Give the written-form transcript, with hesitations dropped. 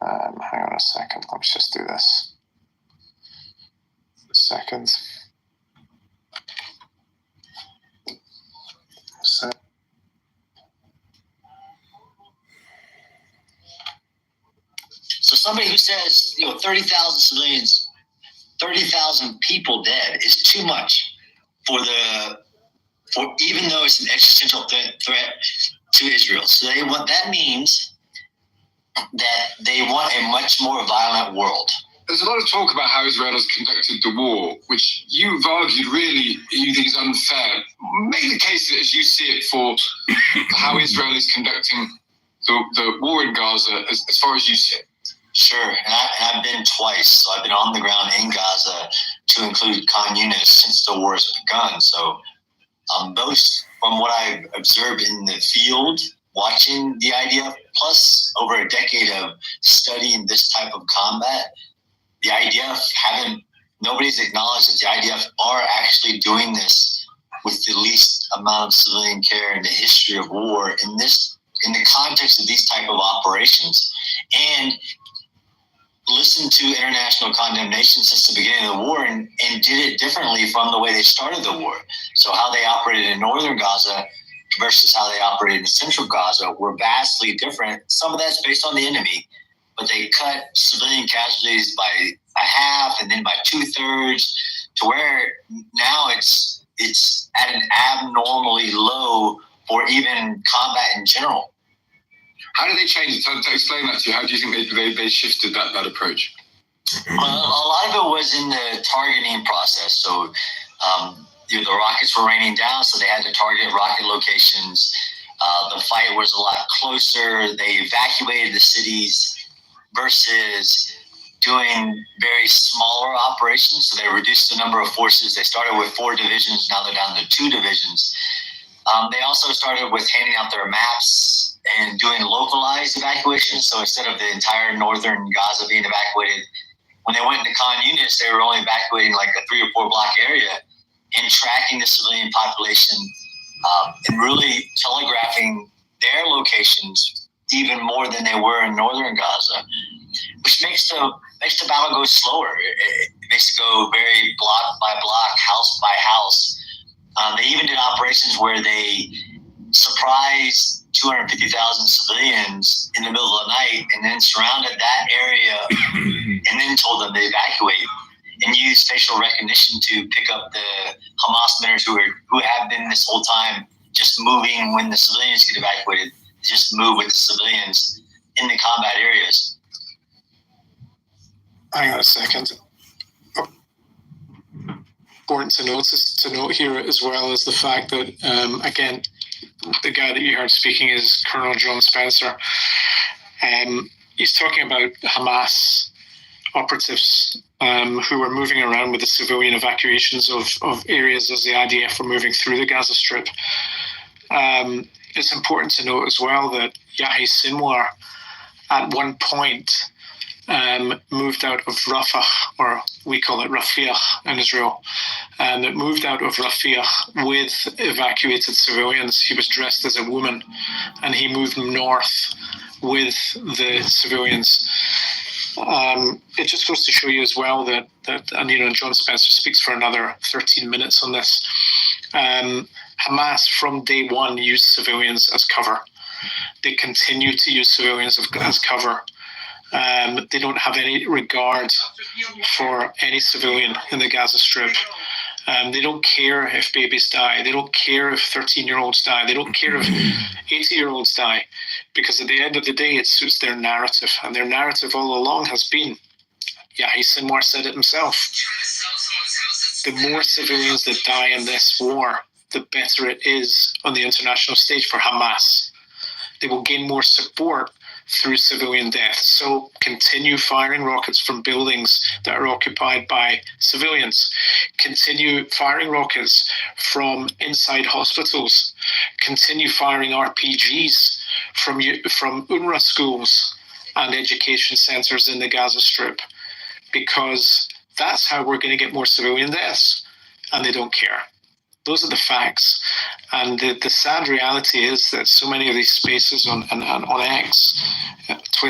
Hang on a second. Let me just do this. A second. So somebody who says, 30,000 civilians, 30,000 people dead is too much for even though it's an existential threat to Israel. So that means that they want a much more violent world. There's a lot of talk about how Israel has conducted the war, which you've argued really you think is unfair. Make the case as you see it for how Israel is conducting the war in Gaza as far as you see it. Sure, and I've been twice. So I've been on the ground in Gaza to include Khan Yunis since the war has begun. So both from what I've observed in the field, watching the IDF, plus over a decade of studying this type of combat, the IDF nobody's acknowledged that the IDF are actually doing this with the least amount of civilian care in the history of war in the context of these type of operations. And listen to international condemnation since the beginning of the war and did it differently from the way they started the war. So how they operated in northern Gaza versus how they operated in central Gaza were vastly different. Some of that's based on the enemy, but they cut civilian casualties by a half and then by 2/3 to where now it's at an abnormally low for even combat in general. How did they change it? To explain that to you, how do you think they shifted that approach? Well, a lot of it was in the targeting process. So the rockets were raining down, so they had to target rocket locations. The fight was a lot closer. They evacuated the cities versus doing very smaller operations. So they reduced the number of forces. They started with 4 divisions. Now they're down to 2 divisions. They also started with handing out their maps and doing localized evacuations. So instead of the entire northern Gaza being evacuated, when they went into Khan Yunis, they were only evacuating like a 3 or 4 block area and tracking the civilian population and really telegraphing their locations even more than they were in northern Gaza, which makes the battle go slower. It makes it go very block by block, house by house. They even did operations where they surprised 250,000 civilians in the middle of the night and then surrounded that area and then told them to evacuate and used facial recognition to pick up the Hamas members who have been this whole time just moving when the civilians get evacuated, just move with the civilians in the combat areas. Hang on a second. Important to note here as well is the fact that, again, the guy that you heard speaking is Colonel John Spencer. He's talking about Hamas operatives who were moving around with the civilian evacuations of areas as the IDF were moving through the Gaza Strip. It's important to note as well that Yahya Sinwar at one point moved out of Rafah, or we call it Rafiah in Israel, and it moved out of Rafiah with evacuated civilians. He was dressed as a woman, and he moved north with the civilians. It just goes to show you as well that and John Spencer speaks for another 13 minutes on this. Hamas from day one used civilians as cover. They continue to use civilians as cover. They don't have any regard for any civilian in the Gaza Strip. They don't care if babies die. They don't care if 13-year-olds die. They don't care if 80-year-olds die, because at the end of the day, it suits their narrative. And their narrative all along has been, Yahya Sinwar said it himself, the more civilians that die in this war, the better it is on the international stage for Hamas. They will gain more support through civilian death. So continue firing rockets from buildings that are occupied by civilians. Continue firing rockets from inside hospitals. Continue firing RPGs from UNRWA schools and education centers in the Gaza Strip, because that's how we're going to get more civilian deaths, and they don't care. Those are the facts. And the sad reality is that so many of these spaces on X, Twitter,